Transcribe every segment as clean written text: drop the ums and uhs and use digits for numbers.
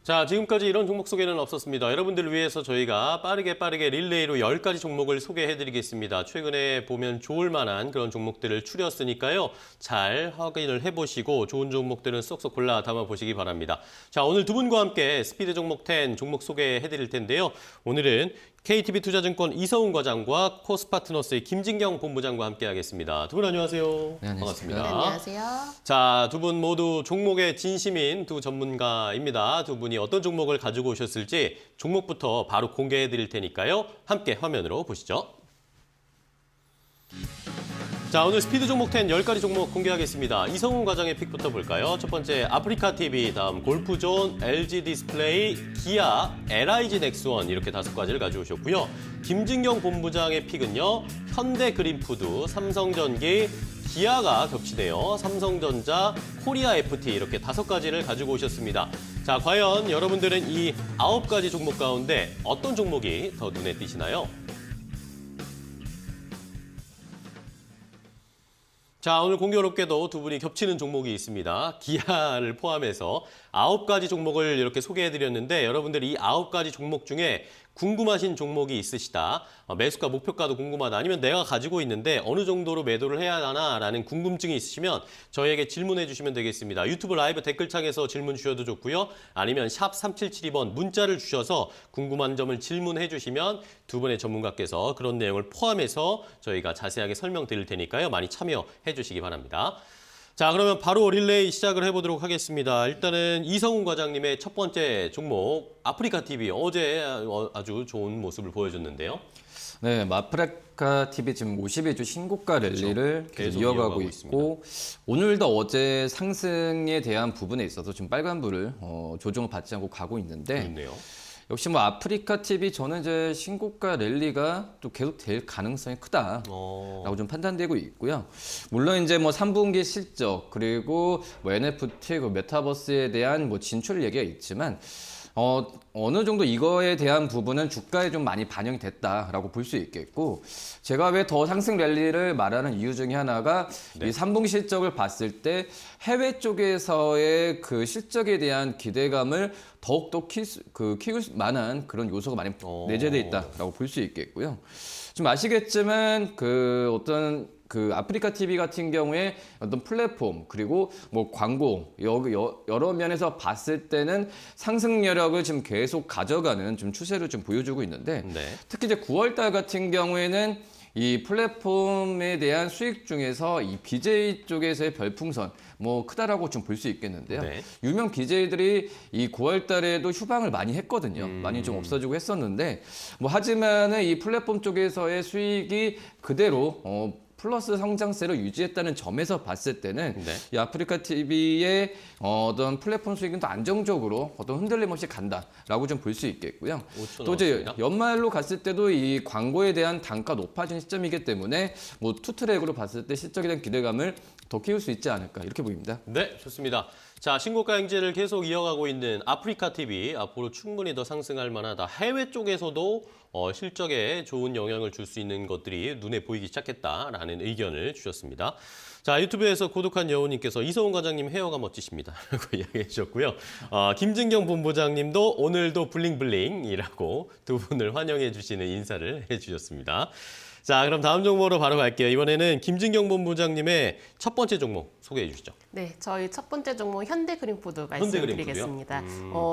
자, 지금까지 이런 종목 소개는 없었습니다. 여러분들을 위해서 저희가 빠르게 릴레이로 10가지 종목을 소개해드리겠습니다. 최근에 보면 좋을 만한 그런 종목들을 추렸으니까요. 잘 확인을 해보시고 좋은 종목들은 쏙쏙 골라 담아보시기 바랍니다. 자, 오늘 두 분과 함께 스피드 종목 10 종목 소개해드릴 텐데요. 오늘은 KTB투자증권 이서훈 과장과 코스파트너스의 김진경 본부장과 함께하겠습니다. 두 분 안녕하세요. 네, 반갑습니다. 네, 안녕하세요. 자, 두 분 모두 종목에 진심인 두 전문가입니다. 두 분이 어떤 종목을 가지고 오셨을지 종목부터 바로 공개해 드릴 테니까요. 함께 화면으로 보시죠. 자, 오늘 스피드 종목 10 10가지 종목 공개하겠습니다. 이성훈 과장의 픽부터 볼까요? 첫 번째 아프리카TV, 다음 골프존, LG디스플레이, 기아, LIG 넥스원 이렇게 5가지를 가져오셨고요. 김진경 본부장의 픽은요. 현대그린푸드, 삼성전기, 기아가 겹치네요. 삼성전자, 코리아FT 이렇게 5가지를 가지고 오셨습니다. 자, 과연 여러분들은 이 9가지 종목 가운데 어떤 종목이 더 눈에 띄시나요? 자, 오늘 공교롭게도 두 분이 겹치는 종목이 있습니다. 기아를 포함해서 9가지 종목을 이렇게 소개해드렸는데 여러분들이 이 9가지 종목 중에 궁금하신 종목이 있으시다. 매수가 목표가도 궁금하다. 아니면 내가 가지고 있는데 어느 정도로 매도를 해야 하나라는 궁금증이 있으시면 저희에게 질문해 주시면 되겠습니다. 유튜브 라이브 댓글창에서 질문 주셔도 좋고요. 아니면 샵 3772번 문자를 주셔서 궁금한 점을 질문해 주시면 두 분의 전문가께서 그런 내용을 포함해서 저희가 자세하게 설명드릴 테니까요. 많이 참여해 주시기 바랍니다. 자, 그러면 바로 릴레이 시작을 해보도록 하겠습니다. 일단은 이성훈 과장님의 첫 번째 종목 아프리카TV 어제 아주 좋은 모습을 보여줬는데요. 네, 아프리카TV 지금 52주 신고가 랠리를 계속 이어가고 있고 오늘도 어제 상승에 대한 부분에 있어서 지금 빨간불을 조정을 받지 않고 가고 있는데 그렇네요. 역시 뭐 아프리카TV 저는 이제 신고가 랠리가 또 계속 될 가능성이 크다라고 좀 판단되고 있고요. 물론 이제 뭐 3분기 실적 그리고 뭐 NFT, 그 메타버스에 대한 뭐 진출 얘기가 있지만 어느 정도 이거에 대한 부분은 주가에 좀 많이 반영이 됐다라고 볼 수 있겠고 제가 왜 더 상승 랠리를 말하는 이유 중에 하나가 이 3분기 실적을 봤을 때 해외 쪽에서의 그 실적에 대한 기대감을 더욱더 키울 만한 그런 요소가 많이 내재되어 있다라고 볼 수 있겠고요. 좀 아시겠지만 그 아프리카TV 같은 경우에 어떤 플랫폼 그리고 뭐 광고 여러 면에서 봤을 때는 상승 여력을 지금 계속 가져가는 좀 추세를 좀 보여주고 있는데 특히 이제 9월달 같은 경우에는 이 플랫폼에 대한 수익 중에서 이 BJ 쪽에서의 별풍선 뭐 크다라고 좀 볼 수 있겠는데요. 유명 BJ들이 이 9월 달에도 휴방을 많이 했거든요. 많이 좀 없어지고 했었는데 뭐 하지만은 이 플랫폼 쪽에서의 수익이 그대로 플러스 성장세를 유지했다는 점에서 봤을 때는 이 아프리카TV의 어떤 플랫폼 수익은 더 안정적으로 어떤 흔들림 없이 간다라고 좀 볼 수 있겠고요. 또 이제 연말로 갔을 때도 이 광고에 대한 단가 높아진 시점이기 때문에 뭐 투트랙으로 봤을 때 실적에 대한 기대감을 더 키울 수 있지 않을까 이렇게 보입니다. 네, 좋습니다. 자, 신고가 행진을 계속 이어가고 있는 아프리카TV 앞으로 충분히 더 상승할 만하다. 해외 쪽에서도 실적에 좋은 영향을 줄 수 있는 것들이 눈에 보이기 시작했다라는 의견을 주셨습니다. 자, 유튜브에서 고독한 여우님께서 이서훈 과장님 헤어가 멋지십니다 라고 이야기해 주셨고요. 김진경 본부장님도 오늘도 블링블링이라고 두 분을 환영해 주시는 인사를 해주셨습니다. 자, 그럼 다음 종목으로 바로 갈게요. 이번에는 김진경 본부장님의 첫 번째 종목 소개해 주시죠. 네, 저희 첫 번째 종목 현대그린푸드 말씀드리겠습니다.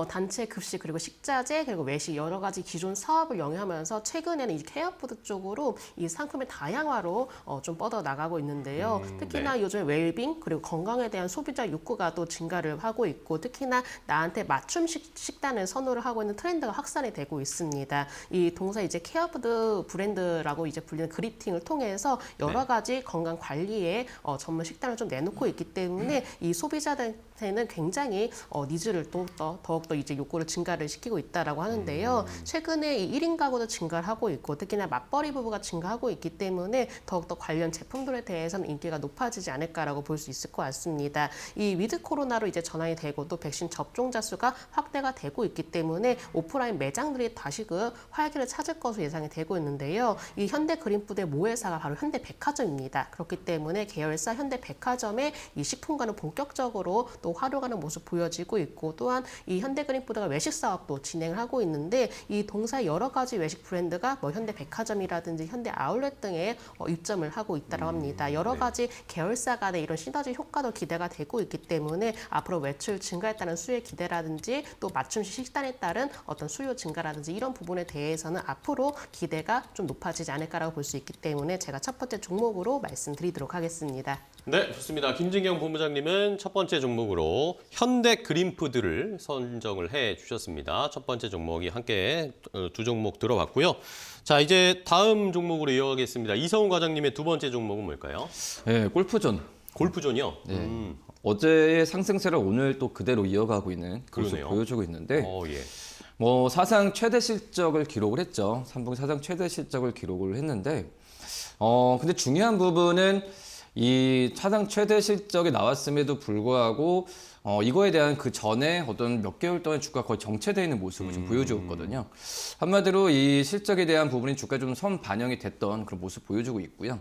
단체 급식 그리고 식자재 그리고 외식 여러 가지 기존 사업을 영위하면서 최근에는 이 케어푸드 쪽으로 이 상품의 다양화로 좀 뻗어 나가고 있는데요. 특히나 요즘 웰빙 그리고 건강에 대한 소비자 욕구가 또 증가를 하고 있고 특히나 나한테 맞춤 식단을 선호를 하고 있는 트렌드가 확산이 되고 있습니다. 이 동사 이제 케어푸드 브랜드라고 이제 불리는 그리팅을 통해서 여러 가지 건강 관리에 전문 식단을 좀 내놓고 있기 때문에 이 소비자들한테는 굉장히 니즈를 더욱더 이제 욕구를 증가를 시키고 있다라고 하는데요. 최근에 이 1인 가구도 증가를 하고 있고 특히나 맞벌이 부부가 증가하고 있기 때문에 더욱더 관련 제품들에 대해서는 인기가 높아지지 않을까라고 볼 수 있을 것 같습니다. 이 위드 코로나로 이제 전환이 되고 또 백신 접종자 수가 확대가 되고 있기 때문에 오프라인 매장들이 다시 그 활기를 찾을 것으로 예상이 되고 있는데요. 이 현대그린푸드의 모회사가 바로 현대백화점입니다. 그렇기 때문에 계열사 현대백화점의 이 식품과는 본격적으로 또 또 활용하는 모습 보여지고 있고 또한 이 현대그린푸드가 외식 사업도 진행을 하고 있는데 이 동사의 여러 가지 외식 브랜드가 뭐 현대백화점이라든지 현대아울렛 등에 입점을 하고 있다고 합니다. 여러 가지 계열사 간의 이런 시너지 효과도 기대가 되고 있기 때문에 앞으로 매출 증가에 따른 수혜 기대라든지 또 맞춤식 식단에 따른 어떤 수요 증가라든지 이런 부분에 대해서는 앞으로 기대가 좀 높아지지 않을까라고 볼 수 있기 때문에 제가 첫 번째 종목으로 말씀드리도록 하겠습니다. 네, 좋습니다. 김진경 본부장님은 첫 번째 종목으로 현대그린푸드를 선정을 해 주셨습니다. 첫 번째 종목이 함께 두 종목 들어봤고요. 자, 이제 다음 종목으로 이어가겠습니다. 이성훈 과장님의 두 번째 종목은 뭘까요? 네, 골프존. 골프존이요? 네. 어제의 상승세를 오늘 또 그대로 이어가고 있는 모습 그러네요. 보여주고 있는데 예. 뭐 사상 최대 실적을 기록을 했죠. 3분기 사상 최대 실적을 기록을 했는데 근데 중요한 부분은 이 사상 최대 실적이 나왔음에도 불구하고 이거에 대한 그 전에 어떤 몇 개월 동안 주가가 거의 정체되어 있는 모습을 좀 보여주고 있거든요. 한마디로 이 실적에 대한 부분이 주가에 좀 선 반영이 됐던 그런 모습 보여주고 있고요.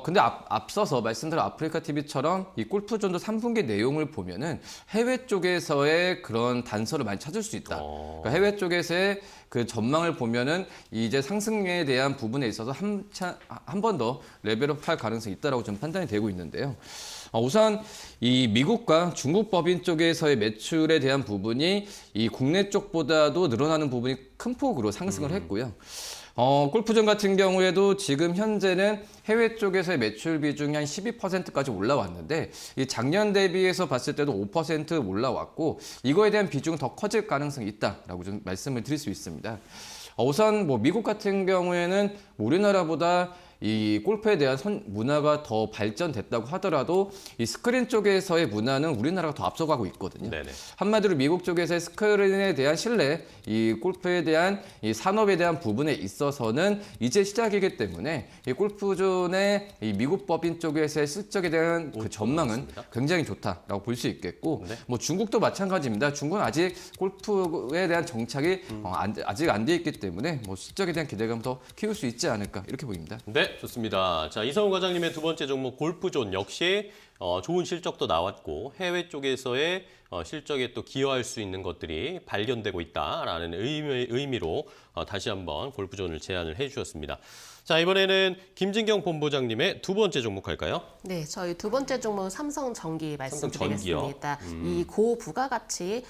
근데 앞서서 말씀드린 아프리카 TV처럼 이 골프존도 3분기 내용을 보면은 해외 쪽에서의 그런 단서를 많이 찾을 수 있다. 그러니까 해외 쪽에서의 그 전망을 보면은 이제 상승에 대한 부분에 있어서 한 번 더 레벨업할 가능성이 있다라고 좀 판단이 되고 있는데요. 우선 이 미국과 중국 법인 쪽에서의 매출에 대한 부분이 이 국내 쪽보다도 늘어나는 부분이 큰 폭으로 상승을 했고요. 골프존 같은 경우에도 지금 현재는 해외 쪽에서의 매출 비중이 한 12%까지 올라왔는데 이 작년 대비해서 봤을 때도 5% 올라왔고 이거에 대한 비중은 더 커질 가능성이 있다라고 좀 말씀을 드릴 수 있습니다. 우선 뭐 미국 같은 경우에는 우리나라보다 이 골프에 대한 문화가 더 발전됐다고 하더라도 이 스크린 쪽에서의 문화는 우리나라가 더 앞서가고 있거든요. 네네. 한마디로 미국 쪽에서의 스크린에 대한 신뢰, 이 골프에 대한 이 산업에 대한 부분에 있어서는 이제 시작이기 때문에 이 골프존의 이 미국 법인 쪽에서의 실적에 대한 그 전망은 맞습니다. 굉장히 좋다라고 볼 수 있겠고, 네. 뭐 중국도 마찬가지입니다. 중국은 아직 골프에 대한 정착이 아직 안 돼 있기 때문에 뭐 실적에 대한 기대감 더 키울 수 있지 않을까 이렇게 보입니다. 네, 좋습니다. 자, 이성훈 과장님의 두 번째 종목 골프존 역시 좋은 실적도 나왔고 해외 쪽에서의 실적에 또 기여할 수 있는 것들이 발견되고 있다라는 의미로 다시 한번 골프존을 제안을 해주셨습니다. 자, 이번에는 김진경 본부장님의 두 번째 종목 할까요? 네, 저희 두 번째 종목 삼성전기 말씀드리겠습니다. 삼성전기요? 이 고부가가치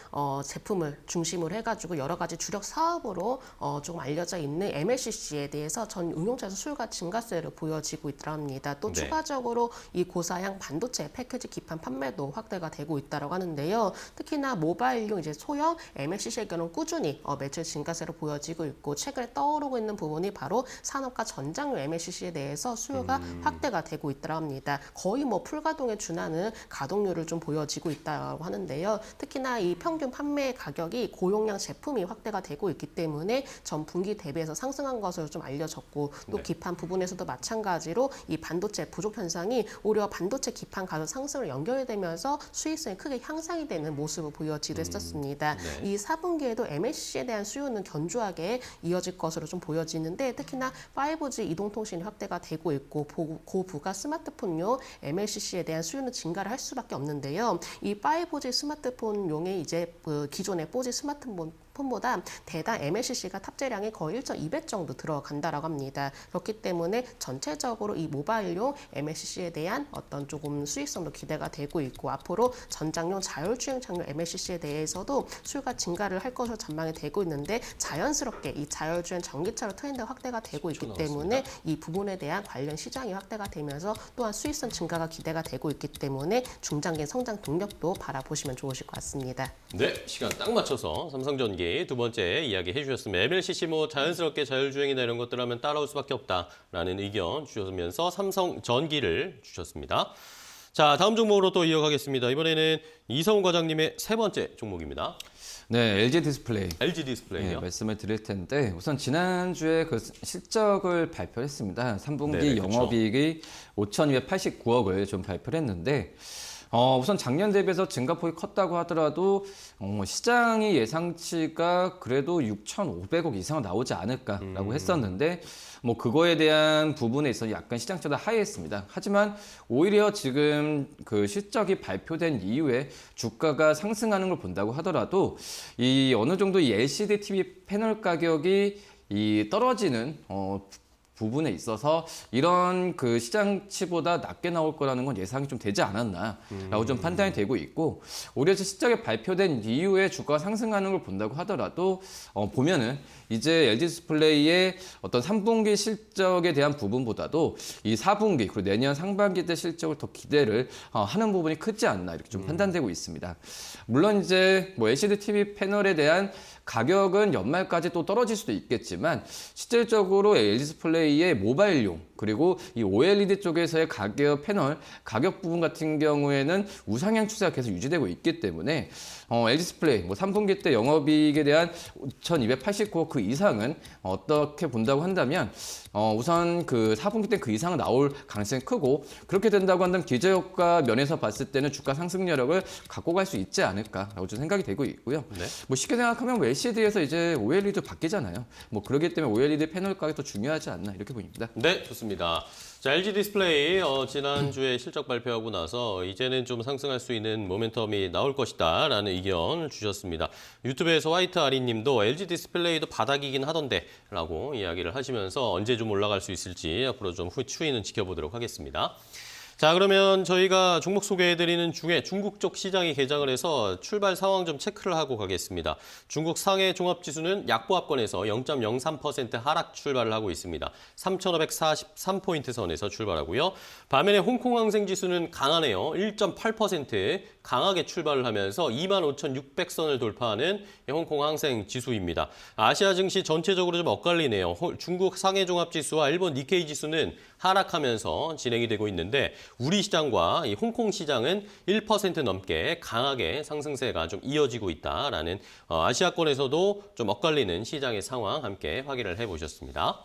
제품을 중심으로 해가지고 여러 가지 주력 사업으로 조금 알려져 있는 MLCC에 대해서 전 응용차에서 수요가 증가세를 보여지고 있더랍니다. 또 네. 추가적으로 이 고사양 반도체 패키지 기판 판매도 확대가 되고 있다고 하는데요. 특히나 모바일용 이제 소형 MLCC의 경우는 꾸준히 매출 증가세로 보여지고 있고 최근에 떠오르고 있는 부분이 바로 산업과 전장용 MLCC에 대해서 수요가 확대가 되고 있다고 합니다. 거의 뭐 풀가동에 준하는 가동률을 좀 보여지고 있다고 하는데요. 특히나 이 평균 판매 가격이 고용량 제품이 확대가 되고 있기 때문에 전 분기 대비해서 상승한 것으로 좀 알려졌고 또 네. 기판 부분에서도 마찬가지로 이 반도체 부족 현상이 오히려 반도체 기판 가격 상승을 연결되면서 수익성이 크게 향상이 되는 모습을 보여지기도 했었습니다. 네. 이 4분기에도 MLCC에 대한 수요는 견조하게 이어질 것으로 좀 보여지는데 특히나 5G 이동통신이 확대가 되고 있고 고부가 스마트폰용 MLCC에 대한 수요는 증가를 할 수밖에 없는데요. 이 5G 스마트폰용의 이제 기존의 4G 스마트폰보다 대당 MLCC가 탑재량이 거의 1.2배 정도 들어간다라고 합니다. 그렇기 때문에 전체적으로 이 모바일용 MLCC에 대한 어떤 조금 수익성도 기대가 되고 있고 앞으로 전장용 자율주행차용 MLCC에 대해서도 수요가 증가를 할 것으로 전망이 되고 있는데 자연스럽게 이 자율주행 전기차로 트렌드가 확대가 되고 있기 때문에 이 부분에 대한 관련 시장이 확대가 되면서 또한 수익성 증가가 기대가 되고 있기 때문에 중장기 성장 동력도 바라보시면 좋으실 것 같습니다. 네, 시간 딱 맞춰서 삼성전기 두 번째 이야기 해주셨습니다. MLCC 뭐 자연스럽게 자율주행이나 이런 것들 하면 따라올 수밖에 없다라는 의견 주셨으면서 삼성전기를 주셨습니다. 자, 다음 종목으로 또 이어가겠습니다. 이번에는 이성훈 과장님의 세 번째 종목입니다. 네, LG 디스플레이. LG 디스플레이요. 네, 말씀을 드릴 텐데 우선 지난주에 그 실적을 발표했습니다. 3분기 네네, 그렇죠. 영업이익이 5,289억을 좀 발표를 했는데 우선 작년 대비해서 증가폭이 컸다고 하더라도 시장의 예상치가 그래도 6,500억 이상 나오지 않을까라고 했었는데 뭐 그거에 대한 부분에 있어서 약간 시장보다 하이했습니다. 하지만 오히려 지금 그 실적이 발표된 이후에 주가가 상승하는 걸 본다고 하더라도 이 어느 정도 이 LCD TV 패널 가격이 이 떨어지는 부분에 있어서 이런 그 시장치보다 낮게 나올 거라는 건 예상이 좀 되지 않았나라고 좀 판단이 되고 있고 오히려 실적이 발표된 이후에 주가가 상승하는 걸 본다고 하더라도 보면은 이제 LG디스플레이의 어떤 3분기 실적에 대한 부분보다도 이 4분기 그리고 내년 상반기 때 실적을 더 기대를 하는 부분이 크지 않나 이렇게 좀 판단되고 있습니다. 물론 이제 뭐 LCD TV 패널에 대한 가격은 연말까지 또 떨어질 수도 있겠지만 실질적으로 LG디스플레이의 모바일용 그리고 이 OLED 쪽에서의 가격 패널 가격 부분 같은 경우에는 우상향 추세가 계속 유지되고 있기 때문에 LG디스플레이 뭐 3분기 때 영업이익에 대한 5,289억 그 이상은 어떻게 본다고 한다면 우선 그 4분기 때 그 이상은 나올 가능성이 크고 그렇게 된다고 한다면 기저효과 면에서 봤을 때는 주가 상승 여력을 갖고 갈 수 있지 않을까라고 좀 생각이 되고 있고요. 네. 뭐 쉽게 생각하면 뭐 LCD에서 이제 OLED 바뀌잖아요. 뭐 그렇기 때문에 OLED 패널 가격이 더 중요하지 않나 이렇게 보입니다. 네, 좋습니다. 자, LG 디스플레이 지난주에 실적 발표하고 나서 이제는 좀 상승할 수 있는 모멘텀이 나올 것이다 라는 의견을 주셨습니다. 유튜브에서 화이트 아리님도 LG 디스플레이도 바닥이긴 하던데 라고 이야기를 하시면서 언제 좀 올라갈 수 있을지 앞으로 좀 추이는 지켜보도록 하겠습니다. 자, 그러면 저희가 종목 소개해드리는 중에 중국 쪽 시장이 개장을 해서 출발 상황 좀 체크를 하고 가겠습니다. 중국 상해 종합지수는 약보합권에서 0.03% 하락 출발을 하고 있습니다. 3,543포인트 선에서 출발하고요. 반면에 홍콩 항생지수는 강하네요. 1.8% 강하게 출발을 하면서 25,600선을 돌파하는 홍콩 항생지수입니다. 아시아 증시 전체적으로 좀 엇갈리네요. 중국 상해 종합지수와 일본 니케이 지수는 하락하면서 진행이 되고 있는데 우리 시장과 이 홍콩 시장은 1% 넘게 강하게 상승세가 좀 이어지고 있다라는 아시아권에서도 좀 엇갈리는 시장의 상황 함께 확인을 해보셨습니다.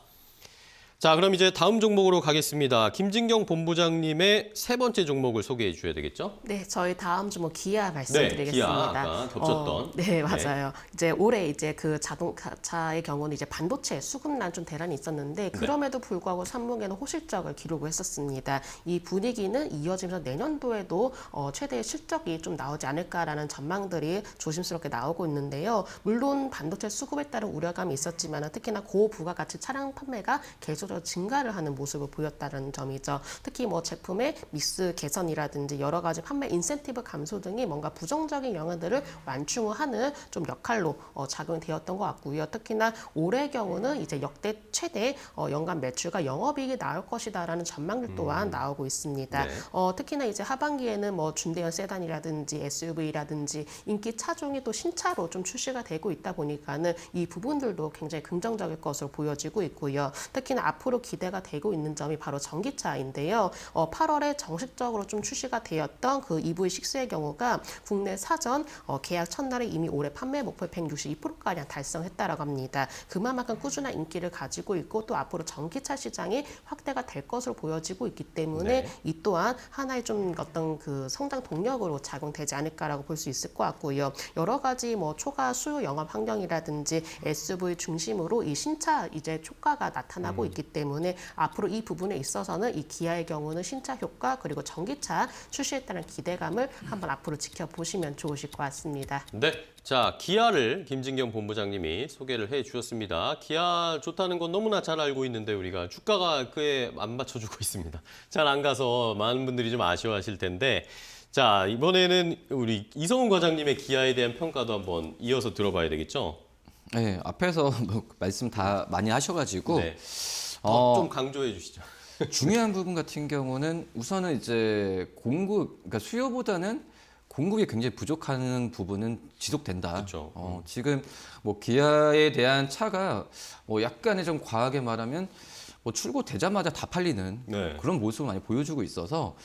자, 그럼 이제 다음 종목으로 가겠습니다. 김진경 본부장님의 세 번째 종목을 소개해 주셔야 되겠죠? 네, 저희 다음 주목 기아 말씀드리겠습니다. 네, 기아 아까 겹쳤던. 네, 맞아요. 이제 올해 이제 그 자동차의 경우는 이제 반도체 수급난 좀 대란이 있었는데 그럼에도 불구하고 3분기에는 호실적을 기록을 했었습니다. 이 분위기는 이어지면서 내년도에도 최대의 실적이 좀 나오지 않을까라는 전망들이 조심스럽게 나오고 있는데요. 물론 반도체 수급에 따른 우려감이 있었지만 특히나 고부가가치 차량 판매가 계속 증가를 하는 모습을 보였다는 점이죠. 특히 뭐 제품의 믹스 개선이라든지 여러 가지 판매 인센티브 감소 등이 뭔가 부정적인 영향들을 완충하는 좀 역할로 작용이 되었던 것 같고요. 특히나 올해의 경우는 이제 역대 최대 연간 매출과 영업이익이 나올 것이다라는 전망들 또한 나오고 있습니다. 네. 특히나 이제 하반기에는 뭐 중대형 세단이라든지 SUV라든지 인기 차종이 또 신차로 좀 출시가 되고 있다 보니까는 이 부분들도 굉장히 긍정적일 것으로 보여지고 있고요. 특히나 앞으로 기대가 되고 있는 점이 바로 전기차인데요. 8월에 정식적으로 좀 출시가 되었던 그 EV6의 경우가 국내 사전 계약 첫날에 이미 올해 판매 목표 162%가량 달성했다라고 합니다. 그만큼 꾸준한 인기를 가지고 있고 또 앞으로 전기차 시장이 확대가 될 것으로 보여지고 있기 때문에 이 또한 하나의 좀 어떤 그 성장 동력으로 작용되지 않을까라고 볼 수 있을 것 같고요. 여러 가지 뭐 초과 수요 영업 환경이라든지 SUV 중심으로 이 신차 이제 효과가 나타나고 있기 때문에 앞으로 이 부분에 있어서는 이 기아의 경우는 신차 효과 그리고 전기차 출시에 따른 기대감을 한번 앞으로 지켜보시면 좋으실 것 같습니다. 네, 자 기아를 김진경 본부장님이 소개를 해주셨습니다. 기아 좋다는 건 너무나 잘 알고 있는데 우리가 주가가 그에 안 맞춰주고 있습니다. 잘 안 가서 많은 분들이 좀 아쉬워하실 텐데 자 이번에는 우리 이성훈 과장님의 기아에 대한 평가도 한번 이어서 들어봐야 되겠죠? 네, 앞에서 뭐 말씀 다 많이 하셔가지고 네. 좀 강조해 주시죠. 중요한 부분 같은 경우는 우선은 이제 그러니까 수요보다는 공급이 굉장히 부족한 부분은 지속된다. 그렇죠. 지금 뭐 기아에 대한 차가 뭐 약간의 좀 과하게 말하면 뭐 출고되자마자 다 팔리는 네. 그런 모습을 많이 보여주고 있어서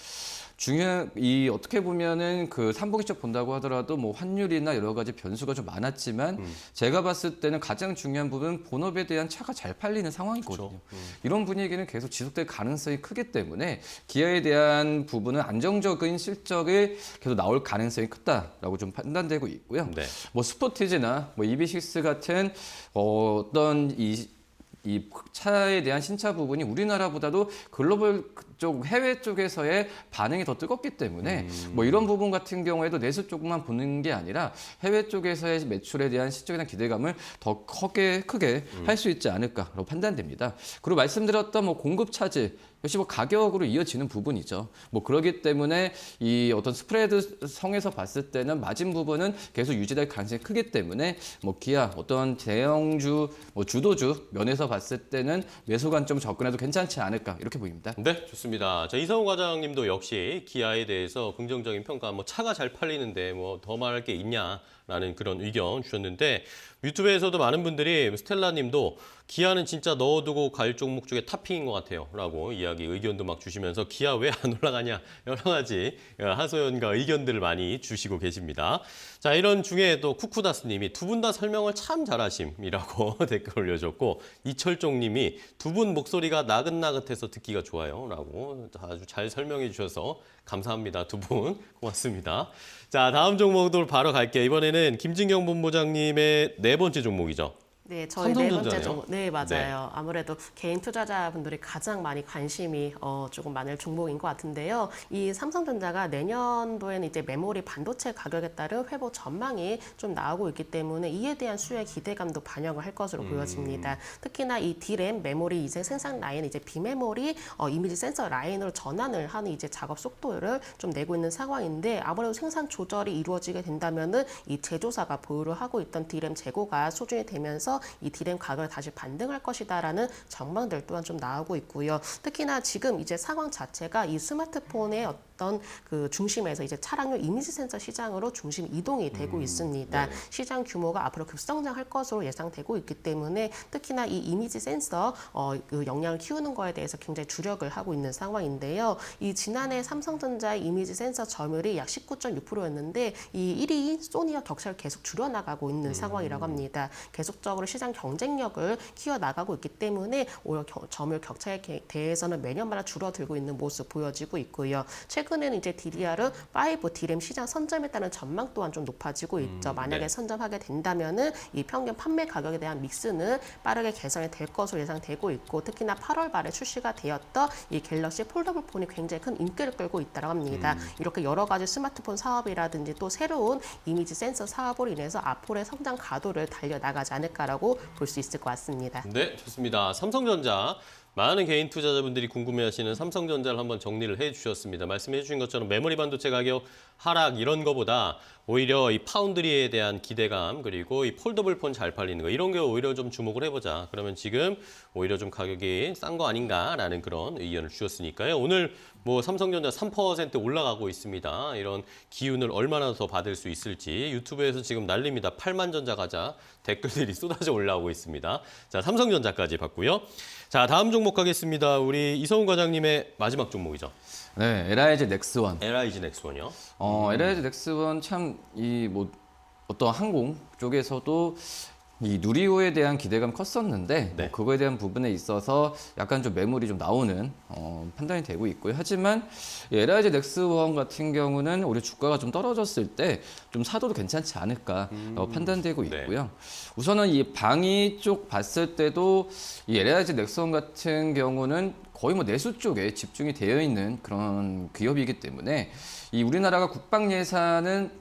어떻게 보면은 그 3분기 쪽 본다고 하더라도 뭐 환율이나 여러 가지 변수가 좀 많았지만 제가 봤을 때는 가장 중요한 부분은 본업에 대한 차가 잘 팔리는 상황이거든요. 이런 분위기는 계속 지속될 가능성이 크기 때문에 기아에 대한 부분은 안정적인 실적이 계속 나올 가능성이 크다라고 좀 판단되고 있고요. 네. 뭐 스포티지나 뭐 EV6 같은 어떤 이 차에 대한 신차 부분이 우리나라보다도 글로벌 쪽 해외 쪽에서의 반응이 더 뜨겁기 때문에 뭐 이런 부분 같은 경우에도 내수 쪽만 보는 게 아니라 해외 쪽에서의 매출에 대한 실적에 대한 기대감을 더 크게 할 수 있지 않을까라고 판단됩니다. 그리고 말씀드렸던 뭐 공급 차질 역시 뭐 가격으로 이어지는 부분이죠. 뭐 그렇기 때문에 이 어떤 스프레드 성에서 봤을 때는 마진 부분은 계속 유지될 가능성이 크기 때문에 뭐 기아 어떤 대형주, 뭐 주도주 면에서 봤을 때는 매수 관점 접근해도 괜찮지 않을까 이렇게 보입니다. 네, 좋습니다. 자, 이성우 과장님도 역시 기아에 대해서 긍정적인 평가, 뭐 차가 잘 팔리는데 뭐 더 말할 게 있냐라는 그런 의견 주셨는데 유튜브에서도 많은 분들이 스텔라님도 기아는 진짜 넣어두고 갈 종목 중에 탑핑인 것 같아요 라고 의견도 막 주시면서 기아 왜 안 올라가냐 여러 가지 하소연과 의견들을 많이 주시고 계십니다. 자, 이런 중에 또 쿠쿠다스님이 두 분 다 설명을 참 잘하심이라고 댓글 올려줬고 이철종님이 두 분 목소리가 나긋나긋해서 듣기가 좋아요 라고 아주 잘 설명해 주셔서 감사합니다. 두 분 고맙습니다. 자, 다음 종목으로 바로 갈게요. 이번에는 김진경 본부장님의 네 번째 종목이죠. 네, 저희 네 번째 삼성전자네요? 종목. 네, 맞아요. 네. 아무래도 개인 투자자분들이 가장 많이 관심이 조금 많을 종목인 것 같은데요. 이 삼성전자가 내년도에는 이제 메모리 반도체 가격에 따른 회복 전망이 좀 나오고 있기 때문에 이에 대한 수요의 기대감도 반영을 할 것으로 보여집니다. 특히나 이 D램 메모리 이제 생산 라인 이제 비메모리 이미지 센서 라인으로 전환을 하는 이제 작업 속도를 좀 내고 있는 상황인데 아무래도 생산 조절이 이루어지게 된다면은 이 제조사가 보유를 하고 있던 D램 재고가 소진이 되면서 이 D램 가격을 다시 반등할 것이다라는 전망들 또한 좀 나오고 있고요. 특히나 지금 이제 상황 자체가 이 스마트폰의 어떤 그 중심에서 이제 차량용 이미지 센서 시장으로 중심 이동이 되고 있습니다. 네. 시장 규모가 앞으로 급성장할 것으로 예상되고 있기 때문에 특히나 이 이미지 센서 그 역량을 키우는 거에 대해서 굉장히 주력을 하고 있는 상황인데요. 이 지난해 삼성전자의 이미지 센서 점유율이 약 19.6%였는데 이 1위 소니와 격차를 계속 줄여나가고 있는 상황이라고 합니다. 계속적으로 시장 경쟁력을 키워나가고 있기 때문에 오히려 점유율 격차에 대해서는 매년마다 줄어들고 있는 모습 보여지고 있고요. 최근에는 이제 DDR5 D램 시장 선점에 따른 전망 또한 좀 높아지고 있죠. 만약에 네. 선점하게 된다면은 이 평균 판매 가격에 대한 믹스는 빠르게 개선이 될 것으로 예상되고 있고 특히나 8월 말에 출시가 되었던 이 갤럭시 폴더블 폰이 굉장히 큰 인기를 끌고 있다고 합니다. 이렇게 여러 가지 스마트폰 사업이라든지 또 새로운 이미지 센서 사업으로 인해서 앞으로의 성장 가도를 달려나가지 않을까라고 볼 수 있을 것 같습니다. 네, 좋습니다. 삼성전자. 많은 개인 투자자분들이 궁금해하시는 삼성전자를 한번 정리를 해주셨습니다. 말씀해 주신 것처럼 메모리 반도체 가격 하락 이런 거보다 오히려 이 파운드리에 대한 기대감 그리고 이 폴더블 폰 잘 팔리는 거 이런 게 오히려 좀 주목을 해보자. 그러면 지금 오히려 좀 가격이 싼 거 아닌가라는 그런 의견을 주셨으니까요. 오늘 뭐 삼성전자 3% 올라가고 있습니다. 이런 기운을 얼마나 더 받을 수 있을지 유튜브에서 지금 난립니다. 8만 전자 가자 댓글들이 쏟아져 올라오고 있습니다. 자, 삼성전자까지 봤고요. 자, 다음 종목 가겠습니다. 우리 이성훈 과장님의 마지막 종목이죠. 네, LIG 넥스원. LIG 넥스원이요. LIG 넥스원 참 이 뭐 어떤 항공 쪽에서도 이 누리호에 대한 기대감 컸었는데 네. 뭐 그거에 대한 부분에 있어서 약간 좀 매물이 좀 나오는 판단이 되고 있고요. 하지만 이 LIG 넥스원 같은 경우는 우리 주가가 좀 떨어졌을 때 좀 사도도 괜찮지 않을까 판단되고 네. 있고요. 우선은 이 방위 쪽 봤을 때도 이 LIG 넥스원 같은 경우는 거의 뭐 내수 쪽에 집중이 되어 있는 그런 기업이기 때문에 이 우리나라가 국방 예산은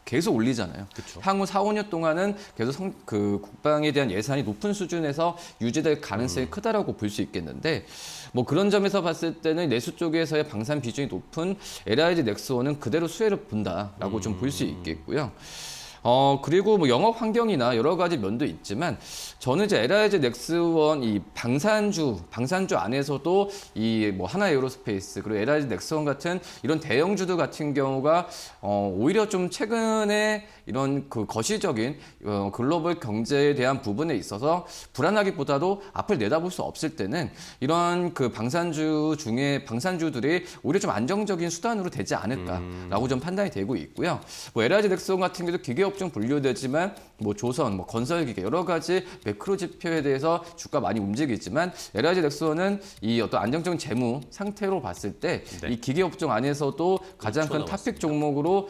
계속 올리잖아요. 그쵸. 향후 4, 5년 동안은 계속 그 국방에 대한 예산이 높은 수준에서 유지될 가능성이 크다라고 볼 수 있겠는데 뭐 그런 점에서 봤을 때는 내수 쪽에서의 방산 비중이 높은 LIG 넥스원은 그대로 수혜를 본다라고 좀 볼 수 있겠고요. 그리고 뭐 영업 환경이나 여러 가지 면도 있지만 저는 이제 LIG 넥스원 이 방산주 안에서도 이 뭐 하나 에어로스페이스 그리고 LIG 넥스원 같은 이런 대형주들 같은 경우가 오히려 좀 최근에 이런 그 거시적인 글로벌 경제에 대한 부분에 있어서 불안하기보다도 앞을 내다볼 수 없을 때는 이런 그 방산주들이 오히려 좀 안정적인 수단으로 되지 않을까라고 좀 판단이 되고 있고요. 뭐 LIG 넥스원 같은 경우도 기계업종 분류되지만 뭐 조선, 뭐 건설기계 여러 가지 매크로 지표에 대해서 주가 많이 움직이지만 LIG 넥스원은 이 어떤 안정적인 재무 상태로 봤을 때 이 기계업종 안에서도 가장 큰 탑픽 종목으로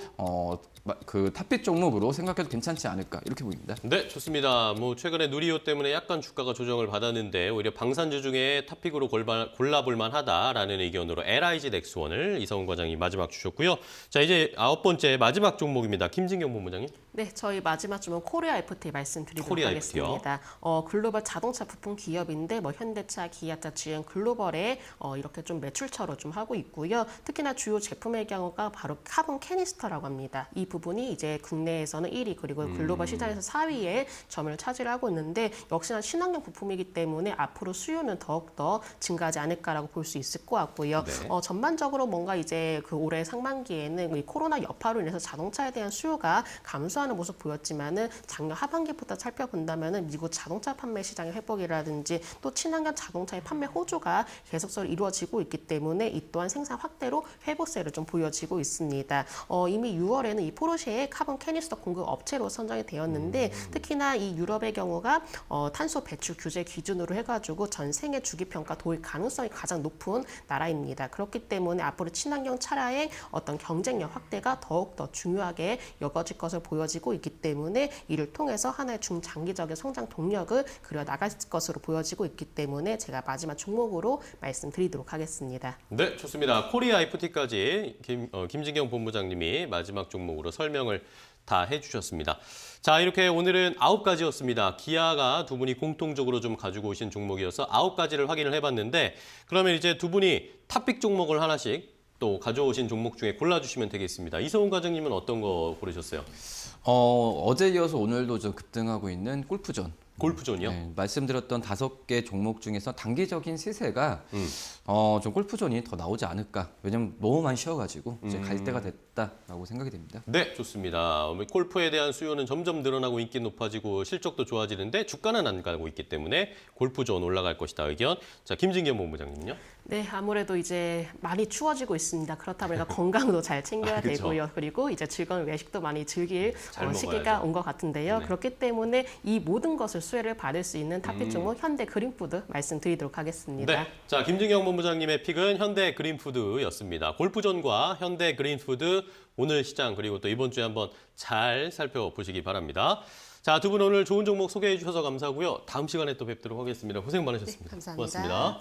그 탑픽 종목으로 생각해도 괜찮지 않을까 이렇게 보입니다. 네, 좋습니다. 뭐 최근에 누리호 때문에 약간 주가가 조정을 받았는데 오히려 방산주 중에 탑픽으로 골라볼 만하다라는 의견으로 LIG 넥스원을 이성훈 과장이 마지막 주셨고요. 자, 이제 9번째 마지막 종목입니다. 김진경 본부장님. 네, 저희 마지막 주문 코리아 FT 말씀드리도록 코리아 하겠습니다. 글로벌 자동차 부품 기업인데 뭐 현대차, 기아차, GM 글로벌에 이렇게 좀 매출처로 좀 하고 있고요. 특히나 주요 제품의 경우가 바로 카본 캐니스터라고 합니다. 이 부분이 이제 국내에서는 1위 그리고 글로벌 시장에서 4위의 점을 차지하고 있는데 역시나 친환경 부품이기 때문에 앞으로 수요는 더욱더 증가하지 않을까라고 볼 수 있을 것 같고요. 네. 전반적으로 뭔가 이제 그 올해 상반기에는 이 코로나 여파로 인해서 자동차에 대한 수요가 감소하는 모습 보였지만은 작년 하반기부터 살펴본다면은 미국 자동차 판매 시장의 회복이라든지 또 친환경 자동차의 판매 호조가 계속적으로 이루어지고 있기 때문에 이 또한 생산 확대로 회복세를 좀 보여지고 있습니다. 이미 6월에는 이 포르쉐의 카본 캐니스터 공급 업체로 선정이 되었는데 특히나 이 유럽의 경우가 탄소 배출 규제 기준으로 해가지고 전 세계 주기 평가 도입 가능성이 가장 높은 나라입니다. 그렇기 때문에 앞으로 친환경 차량의 어떤 경쟁력 확대가 더욱더 중요하게 여겨질 것을 보여지고 있기 때문에 이를 통해서 하나의 중장기적인 성장 동력을 그려 나갈 것으로 보여지고 있기 때문에 제가 마지막 종목으로 말씀드리도록 하겠습니다. 네, 좋습니다. 코리아 FT까지 김진경 본부장님이 마지막 종목으로 설명을 다 해주셨습니다. 자, 이렇게 오늘은 9가지였습니다. 기아가 두 분이 공통적으로 좀 가지고 오신 종목이어서 9가지를 확인을 해봤는데 그러면 이제 두 분이 탑픽 종목을 하나씩 또 가져오신 종목 중에 골라주시면 되겠습니다. 이성훈 과장님은 어떤 거 고르셨어요? 어제 이어서 오늘도 좀 급등하고 있는 골프존. 골프존이요? 네, 말씀드렸던 5개 종목 중에서 단기적인 시세가 좀 골프존이 더 나오지 않을까. 왜냐면 너무 많이 쉬어가지고 이제 갈 때가 됐다라고 생각이 됩니다. 네, 좋습니다. 골프에 대한 수요는 점점 늘어나고 인기 높아지고 실적도 좋아지는데 주가는 안 가고 있기 때문에 골프존 올라갈 것이다 의견. 자, 김진경 본부장님요? 네, 아무래도 이제 많이 추워지고 있습니다. 그렇다 보니까 건강도 잘 챙겨야 그쵸. 되고요. 그리고 이제 즐거운 외식도 많이 즐길 잘 시기가 먹어야죠. 온 것 같은데요. 네. 그렇기 때문에 이 모든 것을 수혜를 받을 수 있는 탑픽 종목 현대 그린푸드 말씀드리도록 하겠습니다. 네, 자, 김진경 본부장님의 픽은 현대 그린푸드였습니다. 골프존과 현대 그린푸드 오늘 시장 그리고 또 이번 주에 한번 잘 살펴보시기 바랍니다. 자, 두 분 오늘 좋은 종목 소개해 주셔서 감사하고요. 다음 시간에 또 뵙도록 하겠습니다. 고생 많으셨습니다. 네, 감사합니다. 고맙습니다.